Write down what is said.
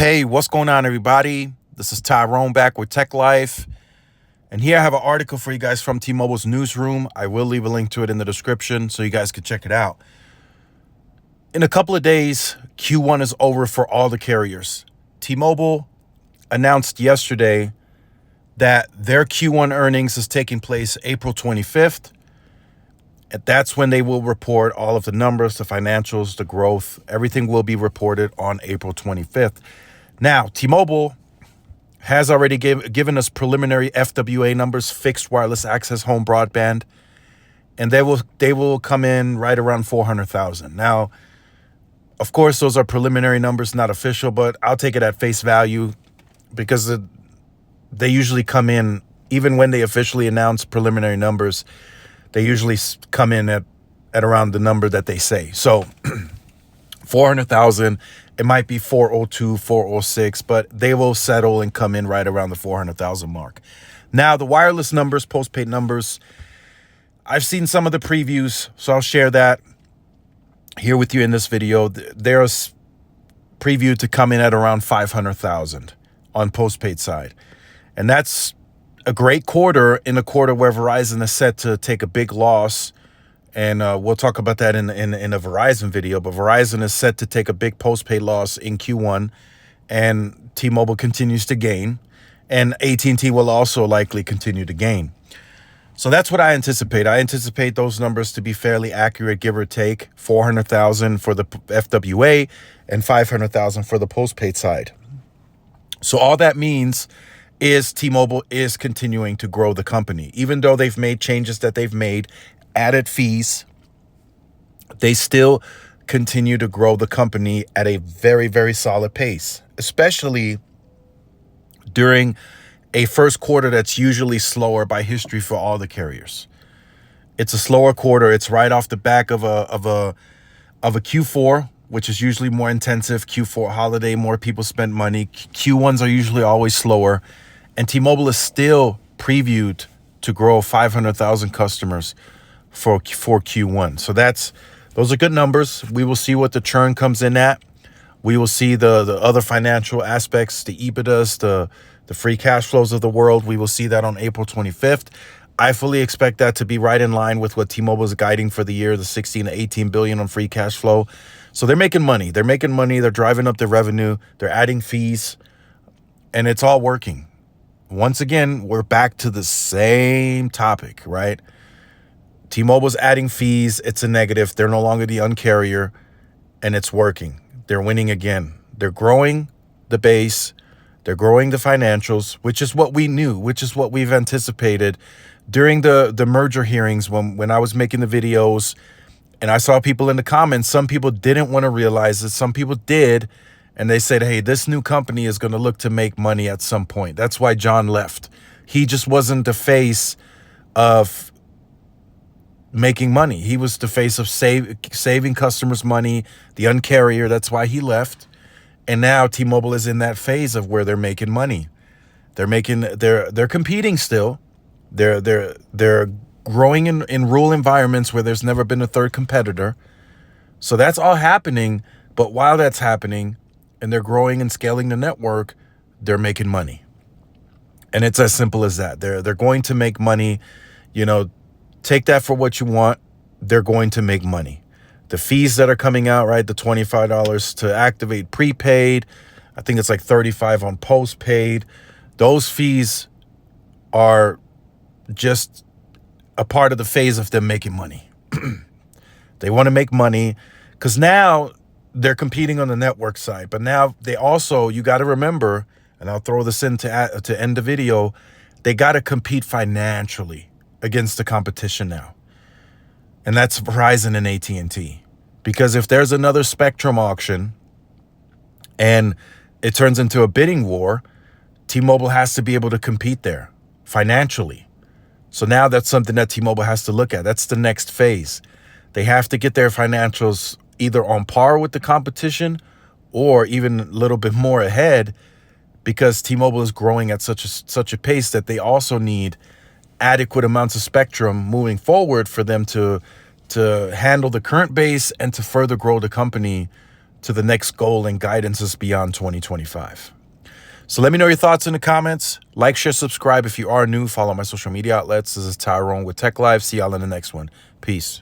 Hey, what's going on, everybody? This is Tyrone back with Tech Life. And here I have an article for you guys from T-Mobile's newsroom. I will leave a link to it in the description so you guys can check it out. In a couple of days, Q1 is over for all the carriers. T-Mobile announced yesterday that their Q1 earnings is taking place April 25th. And that's when they will report all of the numbers, the financials, the growth. Everything will be reported on April 25th. Now, T-Mobile has already given us preliminary FWA numbers, fixed wireless access home broadband, and they will come in right around 400,000. Now, of course, those are preliminary numbers, not official, but I'll take it at face value because they usually come in, even when they officially announce preliminary numbers, they usually come in at around the number that they say. So 400,000, it might be 402, 406, but they will settle and come in right around the 400,000 mark. Now, the wireless numbers, postpaid numbers, I've seen some of the previews, so I'll share that here with you in this video. There's previewed to come in at around 500,000 on postpaid side. And that's a great quarter, in a quarter where Verizon is set to take a big loss. And we'll talk about that in a Verizon video. But Verizon is set to take a big postpaid loss in Q1, and T-Mobile continues to gain, and AT&T will also likely continue to gain. So that's what I anticipate. I anticipate those numbers to be fairly accurate, give or take 400,000 for the FWA and 500,000 for the postpaid side. So all that means is T-Mobile is continuing to grow the company. Even though they've made changes that they've made, added fees, they still continue to grow the company at a very, very solid pace, especially during a first quarter that's usually slower by history for all the carriers. It's a slower quarter. It's right off the back of a Q4, which is usually more intensive. Q4 holiday, more people spend money. Q1s are usually always slower. And T-Mobile is still previewed to grow 500,000 customers for Q1. So those are good numbers. We will see what the churn comes in at. We will see the other financial aspects, the EBITDAs, the free cash flows of the world. We will see that on April 25th. I fully expect that to be right in line with what T-Mobile is guiding for the year, the 16 to 18 billion on free cash flow. So they're making money. They're making money. They're driving up their revenue. They're adding fees, and it's all working. Once again, we're back to the same topic, right? T-Mobile's adding fees. It's a negative. They're no longer the Un-carrier, and it's working. They're winning again. They're growing the base. They're growing the financials, which is what we knew, which is what we've anticipated during the merger hearings when I was making the videos. And I saw people in the comments, some people didn't want to realize it. Some people did. And they said, hey, this new company is going to look to make money at some point. That's why John left. He just wasn't the face of making money. He was the face of saving customers money, the Un-carrier. That's why he left. And now T-Mobile is in that phase of where they're making money. They're competing still. They're growing in rural environments where there's never been a third competitor. So that's all happening. But while that's happening and they're growing and scaling the network, they're making money. And it's as simple as that. They're going to make money. You know, take that for what you want. They're going to make money. The fees that are coming out, right? The $25 to activate prepaid. I think it's like $35 on postpaid. Those fees are just a part of the phase of them making money. They want to make money because now they're competing on the network side. But now they also, you got to remember, and I'll throw this in to end the video, they got to compete financially against the competition now. And that's Verizon and AT&T. Because if there's another spectrum auction and it turns into a bidding war, T-Mobile has to be able to compete there financially. So now that's something that T-Mobile has to look at. That's the next phase. They have to get their financials either on par with the competition or even a little bit more ahead, because T-Mobile is growing at such a pace that they also need adequate amounts of spectrum moving forward for them to handle the current base and to further grow the company to the next goal and guidance us beyond 2025. So let me know your thoughts in the comments. Like, share, subscribe if you are new. Follow my social media outlets. This is Tyrone with Tech Live. See y'all in the next one. Peace.